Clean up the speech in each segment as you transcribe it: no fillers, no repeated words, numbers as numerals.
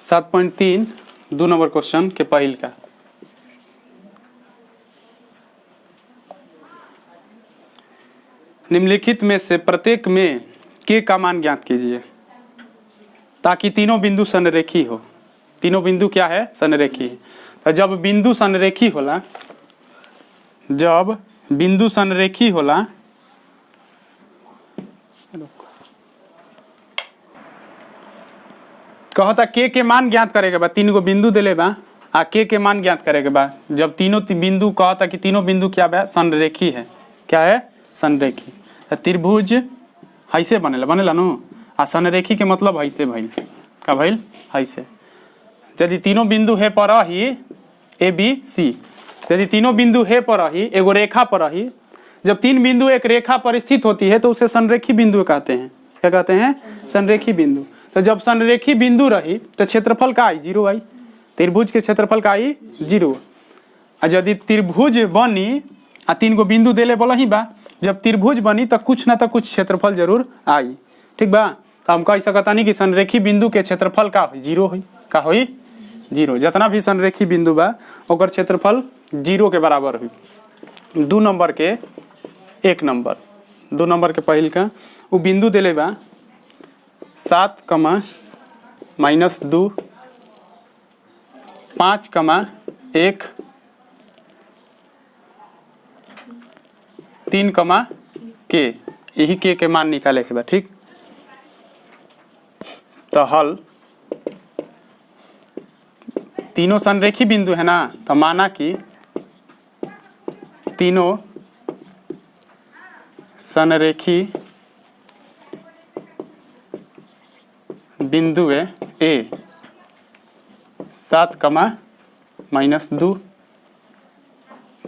7.3 2 number question के पहिल का। निम्नलिखित में से प्रत्येक में के का मान ज्ञात कीजिए ताकि तीनों बिंदु संरेखी हो। तीनों बिंदु क्या है? संरेखी। तो जब बिंदु संरेखी होला, जब बिंदु संरेखी होला कहता के मान ज्ञात करे के बाद, तीन गो बिंदु दिले बा आ के मान ज्ञात करे के बाद, जब तीनों बिंदु कहता कि तीनों बिंदु क्या बा? संरेखी है। क्या है? संरेखी। तो त्रिभुज ऐसे बनेला नु, आ संरेखी के मतलब ऐसे भइल। का भइल? ऐसे। यदि तीनों बिंदु है पर ही ए बी सी, यदि तीनों बिंदु है पर ही एगो रेखा पर ही, जब तीन बिंदु एक रेखा पर स्थित होती है तो उसे संरेखी बिंदु कहते हैं। क्या कहते हैं? संरेखी बिंदु। तो जब संरेखी बिंदु रही तो क्षेत्रफल का आई? 0 आई। त्रिभुज के क्षेत्रफल का आई? 0। और यदि त्रिभुज बनी आ तीन गो बिंदु देले बोला ही बा, जब त्रिभुज बनी तो कुछ ना तो कुछ क्षेत्रफल जरूर आई। ठीक बा? तो हम कह सकता नहीं कि संरेखी बिंदु के क्षेत्रफल का हुई? 0 हुई। का हुई? 0। जितना भी संरेखी बिंदु बा ओकर क्षेत्रफल 0 के बराबर हुई। 2 नंबर के 1 नंबर, 2 नंबर के पहिल का वो बिंदु दिले बा 7, -2, 5, 1, 3, के। यही के मान निकाले के बा। ठीक। तो हल तीनों संरेखी बिंदु है ना, तो माना कि तीनों संरेखी बिंदु है ए 7, -2,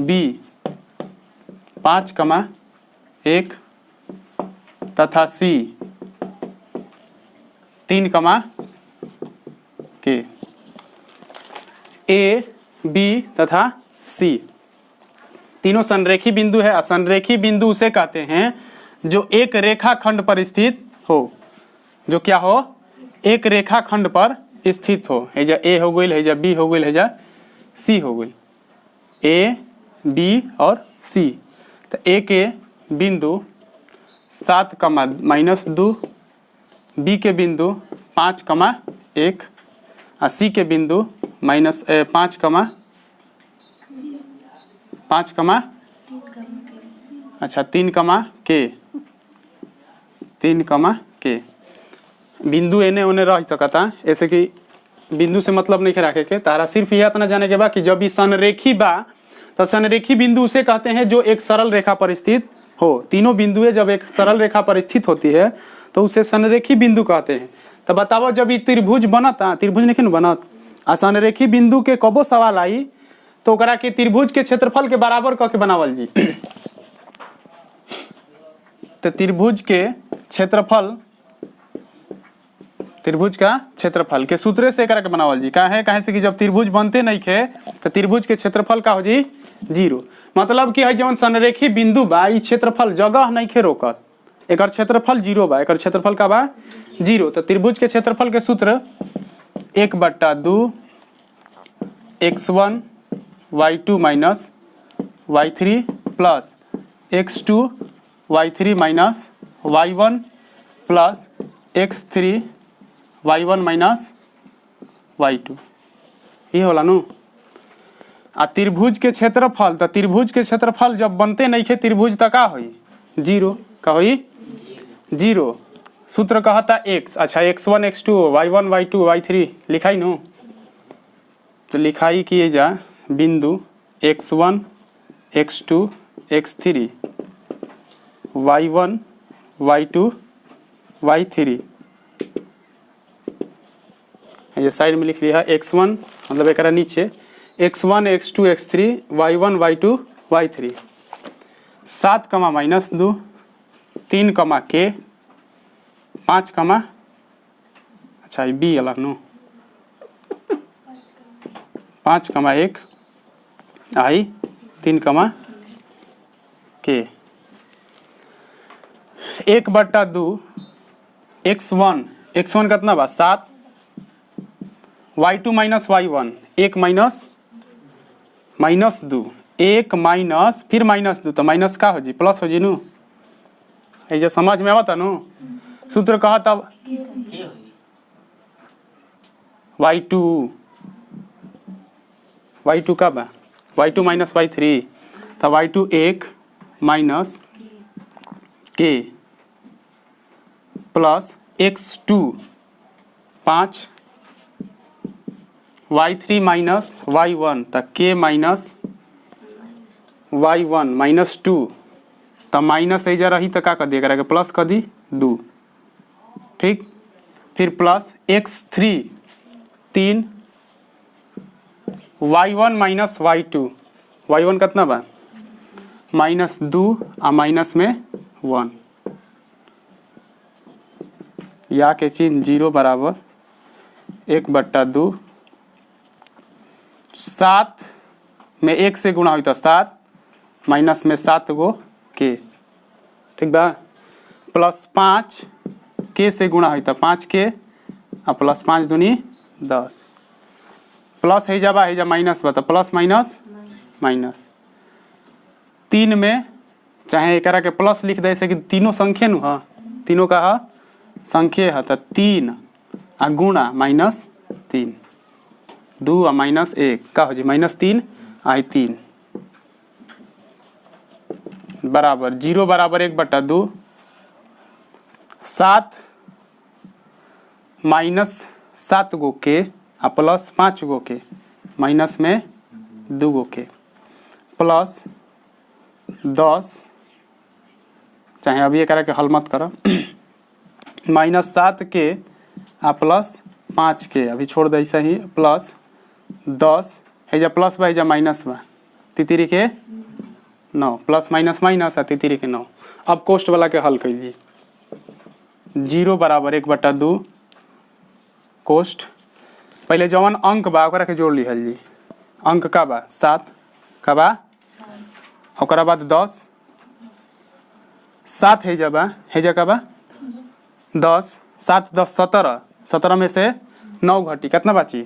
बी 5, 1 तथा सी 3, के। ए, बी तथा सी तीनों संरेखी बिंदु है। संरेखी बिंदु उसे कहते हैं जो एक रेखा खंड पर स्थित हो। जो क्या हो? एक रेखा खंड पर स्थित हो। हैजा ए हो गई, हैजा बी हो गई, हैजा सी हो गई। ए, बी और सी। तो ए के बिंदु 7, -2, बी के बिंदु 5, 1 और सी के बिंदु -5, 5, अच्छा 3, के। 3, के। बिंदु एने ओने रह सकता, ऐसे कि बिंदु से मतलब नहीं रखे के। तारा सिर्फ यह इतना जाने के बाद कि जब संरेखी बा तो संरेखी बिंदु उसे कहते हैं जो एक सरल रेखा पर स्थित हो। तीनों बिंदुएं जब एक सरल रेखा पर स्थित होती है तो उसे संरेखी बिंदु कहते हैं। तो बताओ जब ये त्रिभुज बनता, त्रिभुज नहीं बनत आ संरेखी बिंदु के कबो सवाल आई तो ओकरा के त्रिभुज के क्षेत्रफल के बराबर करके बनावल जी। तो त्रिभुज के क्षेत्रफल, त्रिभुज का क्षेत्रफल के सूत्र से एकरा के बनावल जी। काहे से कि जब त्रिभुज बनते नहीं खे तो त्रिभुज के क्षेत्रफल का हो जी? 0। मतलब कि है जौन संरेखी बिंदु बा ई क्षेत्रफल जगह नहीं खे रोकत, एकर क्षेत्रफल 0 बा। एकर क्षेत्रफल का बा? 0। तो त्रिभुज के क्षेत्रफल के सूत्र 1/2 x1 y2 minus y3 plus x2 y3 minus y1 plus x3 y1 minus y2। ये होला नु। आ त्रिभुज के क्षेत्रफल, तो त्रिभुज के क्षेत्रफल जब बनते नहीं खे त्रिभुज तो का होई? 0। का होई? 0। सूत्र कहता x। अच्छा x1 x2 y1 y2 y3 लिखाई नु। तो लिखाई किए जा बिंदु x1 x2 x3 y1 y2 y3। ये साइड में लिख लिया x1 मतलब एक नीचे x1 x2 x3 y1 y2 y3। 7, -2, 3, के 5, अच्छा बी अलग नो 5, 1 आई 3, के 1/2 x1 कितना बा? 7 y2 माइनस y1 एक माइनस माइनस 2 एक माइनस फिर माइनस 2 तो माइनस का हो जी प्लस हो जी नू ये समझ में आवता नु सूत्र कहा तब y2 का बा y2 माइनस y3 तब y2 एक माइनस के plus x2 5 y3 minus y1 तब k माइनस y1 माइनस 2 तब माइनस ऐजा रही तो का कर दिया करेगा प्लस कर दी 2 ठीक फिर plus x3 3 y1 minus y2 y1 कितना बा माइनस 2 आ माइनस में 1 या के चिन्ह 0 बराबर 1/2 7 में 1 से गुणा हुई तो 7 माइनस में 7 गो के ठीक बा प्लस 5 के से गुणा हुई तो 5 के आ प्लस 5 दूनी 10 प्लस है जा माइनस बा तो प्लस माइनस माइनस 3 में चाहे एक के प्लस लिख दे से कि तीनों संख्या नु हा तीनों का हा संख्या है तो 3 आ गुणा माइनस 3 2 आ माइनस 1 का हो जी माइनस 3 आई 3 बराबर 0 बराबर 1/2 7 माइनस 7 गो के आ प्लस 5 गो के माइनस में 2 गो के प्लस 10 चाहे अभी एक के हल मत करो माइनस 7 के आ प्लस 5 के अभी छोड़ दे सही प्लस 10 है जा प्लस बा है जा माइनस बा तितरी के 9 प्लस माइनस माइनस आ तितरी के 9 अब कोष्ट वाला के हल कर ली 0 बराबर 1/2 कोष्ट पहले जवन अंक बा ओकरा के जोड़ लिहल जी अंक का बा 7 का बा ओकरा बाद 10 7 है जा का बा 10 7 10 17 17 में से 9 घटी कितना बाची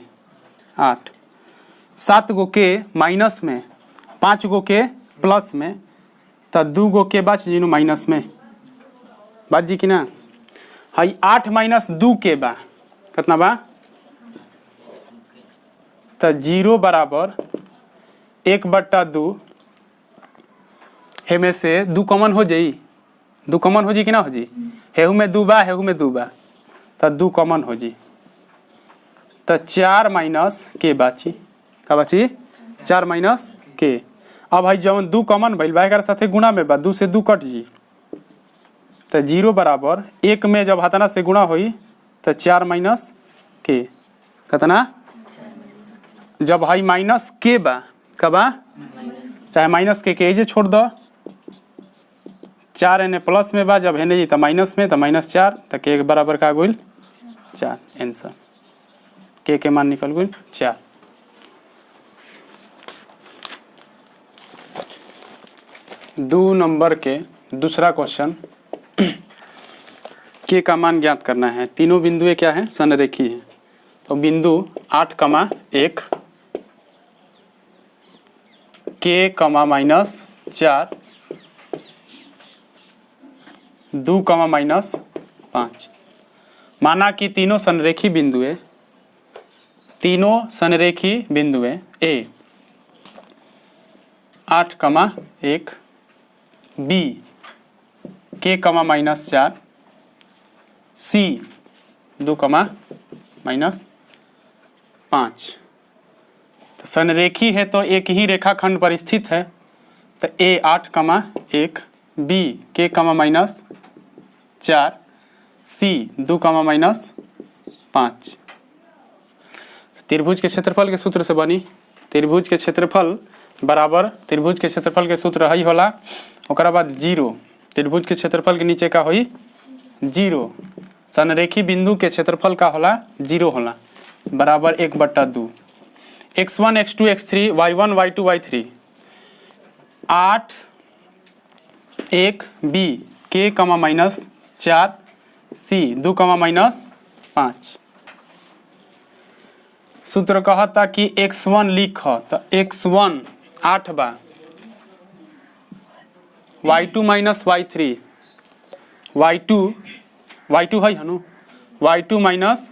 8 7 गो के माइनस में 5 गो के प्लस में तो 2 गो के बाच जी माइनस में बात जी कि ना हाई 8 माइनस 2 के बा कितना बा तो 0 बराबर 1/2 हे में से 2 कॉमन हो जाई 2 कॉमन हो जी कि ना हो जी हेहू में 2 बा हेहू में 2 बा तो 2 कॉमन हो जी तो 4 माइनस के बाची का बाची 4 माइनस के अब भाई जब 2 कॉमन भइल बा एकरा साथे गुणा में बा 2 से 2 कट जी तो 0 बराबर 1 में जब हतना से गुणा होई तो 4 माइनस के कितना जब भाई माइनस के बा कबा चाहे माइनस के जे छोड़ दो 4 एने प्लस में बा जब हेने जी तो माइनस में तो माइनस 4 तो के बराबर का गोल 4 आंसर के मान निकल गई 4 2 नंबर के दूसरा क्वेश्चन के का मान ज्ञात करना है तीनों बिंदुएं क्या है संरेखी है तो बिंदु 8,1 के माइनस 4 2, माइनस 5 माना कि तीनों संरेखी बिंदुएं ए 8,1 बी के माइनस 4 सी 2, माइनस 5 तो संरेखी है तो एक ही रेखाखंड पर स्थित है तो ए 8,1 बी के माइनस 4 सी 2, माइनस 5 त्रिभुज के क्षेत्रफल के सूत्र से बनी त्रिभुज के क्षेत्रफल बराबर त्रिभुज के क्षेत्रफल के सूत्र हई होला ओकरा बाद 0 त्रिभुज के क्षेत्रफल के नीचे का होई 0 संरेखी बिंदु के क्षेत्रफल का होला 0 होला बराबर 1/2 x1 x2 x3 y1 y2 y3 8 1 b के माइनस 4 सी 2, माइनस 5 सूत्र कहता कि x1 लिख तो x1 8 बा, y2 माइनस y3, y2 है हनु, y2 माइनस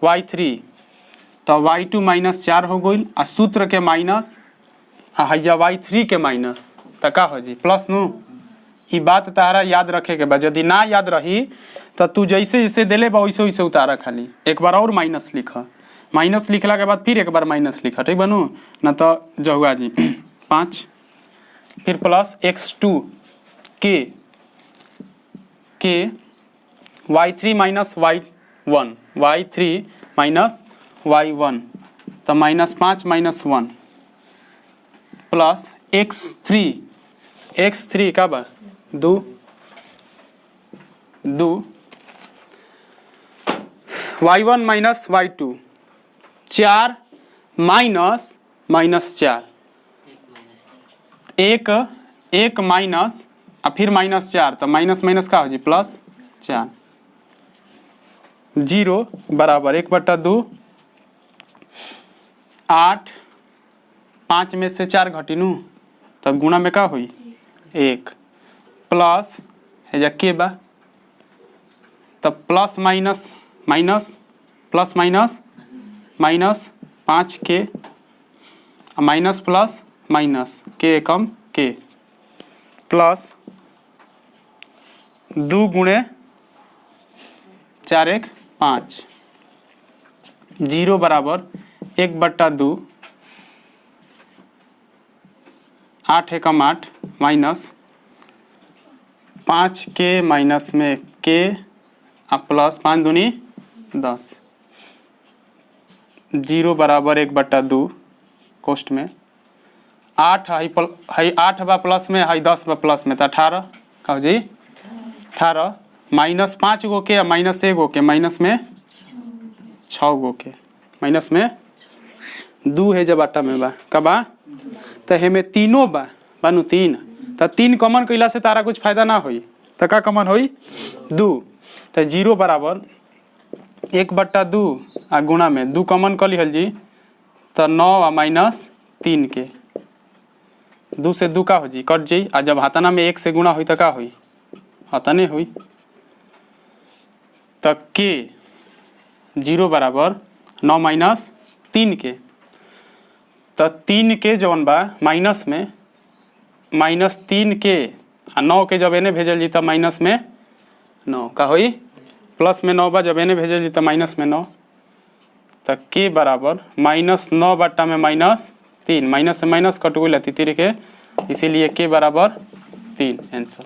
y3 तो y2 माइनस 4 हो गई आ सूत्र के माइनस आ हैया y3 के माइनस तो का हो जी प्लस नु। ई बात तारा याद रखे के बाद यदि ना याद रही तो तू जैसे जैसे दिले बा वैसे वैसे उतारा, खाली एक बार और माइनस लिख, माइनस लिखला के बाद फिर एक बार माइनस लिखा, ठीक बनू न तो जहुआ जी 5 फिर प्लस x2 के y3 minus y1, y3 minus y1 तो माइनस 5 माइनस 1 प्लस x3 का बा 2 y1 minus y2 4 minus minus 4 एक माइनस और फिर माइनस 4 तो माइनस माइनस का हो जी प्लस 4 0 बराबर 1/2 8 5 में से 4 घटीनू तो गुणा में का हुई 1 प्लस है जा के बा तो plus minus minus plus minus minus 5 के माइनस प्लस माइनस के कम के प्लस 2 गुणे 4 1 5 0 बराबर 1/2 8 एकम 8 माइनस 5 के माइनस में के आ प्लस 5 दूनी 10 0 बराबर 1/2 कोष्ट में 8 है 8 बा प्लस में है 10 बा प्लस में तो 18 कहो जी 18 माइनस 5 गो के माइनस 1 गो के माइनस में 6 गो के माइनस में 2 है जब आटा में बा कबा तो हेमे तीनों बा बानू 3 तो 3 कॉमन कैला से तारा कुछ फायदा ना होई तो का कॉमन होई 2 तो 0 बराबर 1/2 आ गुणा में 2 कॉमन कर लिहल जी तो 9 आ माइनस 3 के 2 से 2 का हो जी कट जी आ जब हाथाना में 1 से गुणा हुई तो का हुई हाथाने हुई तो के 0 बराबर 9 माइनस 3 के तो 3 के जौन बा माइनस में माइनस 3 के आ 9 के जब एने भेजल जी तो माइनस में 9 का होई प्लस में 9 बा जब एने भेजल जी तो माइनस में 9 तो के बराबर माइनस 9 बट्टा में माइनस 3 माइनस से माइनस कट गई तीर के इसीलिए के बराबर 3 आंसर।